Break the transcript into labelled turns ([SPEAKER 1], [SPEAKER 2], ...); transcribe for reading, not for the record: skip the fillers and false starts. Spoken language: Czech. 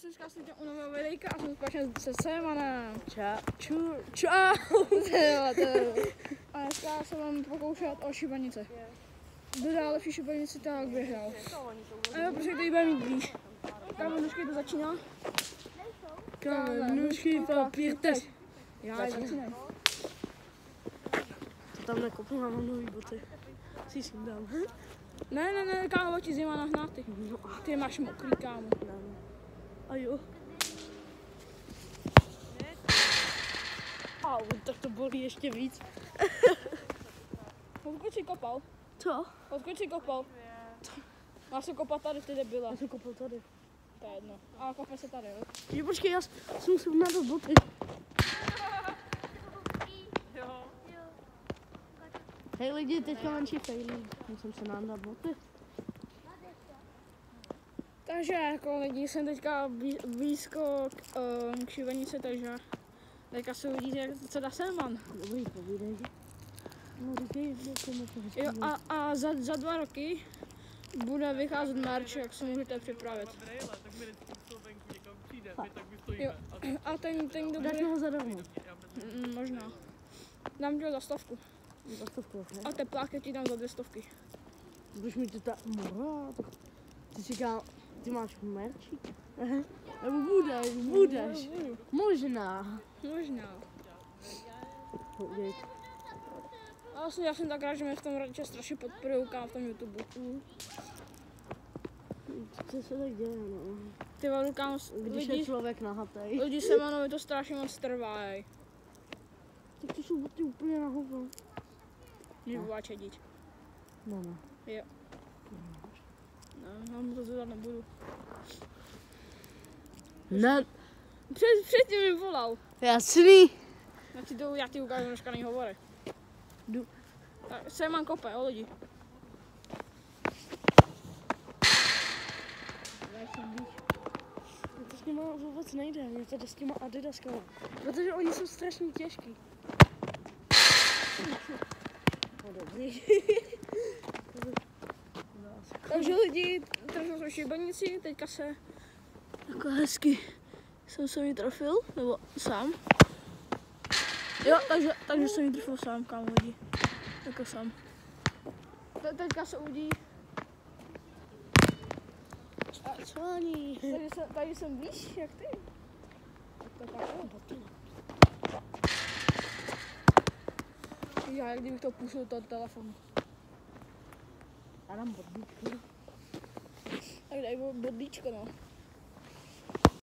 [SPEAKER 1] Dneska jsem u nového videjka a jsem společně se Semanem.
[SPEAKER 2] Čau.
[SPEAKER 1] A dneska se vám pokoušet o šibanice. Kdo dá lepší šibanici, tak vyhrál. A jo, protože tady bude mít blíž. Kamenušky, to začíná.
[SPEAKER 2] Kamenušky, papír, teď.
[SPEAKER 1] Já začínám.
[SPEAKER 2] To tam nekopnu, mám nový boty. Si s tím dám.
[SPEAKER 1] Ne, kámo, ti zima nahnáty. Ty máš mokrý, kámo.
[SPEAKER 2] A jo. Au, tak to bolí ještě víc.
[SPEAKER 1] Odkud jsi kopal?
[SPEAKER 2] Co?
[SPEAKER 1] Odkud jsi kopal? Máš se kopat tady, ty debila.
[SPEAKER 2] Já jsem kopal tady.
[SPEAKER 1] To je jedno. A kope se tady, jo?
[SPEAKER 2] Jo, počkej, já jsem musel nadat boty. Hej lidi, teďka menší failí. Musím se nadat boty.
[SPEAKER 1] Takže jako lidi, jsem teďka blízko k šibanici, takže teďka se uvidíte, jak co dá Selman.
[SPEAKER 2] Dobrý, povídej. No říkej,
[SPEAKER 1] Jo, a za 2 roky bude vycházet merch, jak se můžete připravit. Jo, a ten kdo
[SPEAKER 2] dáš
[SPEAKER 1] bude...
[SPEAKER 2] ho zadarmo.
[SPEAKER 1] Možná. Dám ti ho za 100.
[SPEAKER 2] Za 100, ne?
[SPEAKER 1] A tepláky ti dám za 200.
[SPEAKER 2] Budeš mi to tak morát. Ty říkám, ty máš merčík? Nebo budeš. Možná. Pověď.
[SPEAKER 1] A vlastně já jsem tak rád, že mě v tom rodiče strašně podporují, v tom YouTube.
[SPEAKER 2] Co se tak děje, no?
[SPEAKER 1] Ty vole, kámo,
[SPEAKER 2] Když je člověk nahatej.
[SPEAKER 1] lidi Semanovi to strašně moc trvá, jej.
[SPEAKER 2] Tak to jsou boty úplně na hovno.
[SPEAKER 1] Když byla čediť.
[SPEAKER 2] Ne.
[SPEAKER 1] Jo. Ne, já mu to zvedat nebudu.
[SPEAKER 2] Ne.
[SPEAKER 1] Předtím mi volal.
[SPEAKER 2] Jasný.
[SPEAKER 1] Já ti ukážu dneška hovory.
[SPEAKER 2] Jdu.
[SPEAKER 1] Tak Seman kope, jo lidi.
[SPEAKER 2] To s nima vůbec nejde, mě to jde s těma Adidaskama. Protože oni jsou strašně těžký. No dobrý.
[SPEAKER 1] Takže lidi, trefil jsem šibanici, teďka se takhle hezky jsem se mi trefil, nebo sám. Jo, takže jsem mi trefil sám, kámo lidi. Jako sám. Teďka se uvidí.
[SPEAKER 2] A co ani?
[SPEAKER 1] Tady jsem blíž, jak ty. Já, jak kdybych to pustil do telefonu.
[SPEAKER 2] A dám bodlíčku.
[SPEAKER 1] Tak dej bodlíčko, no.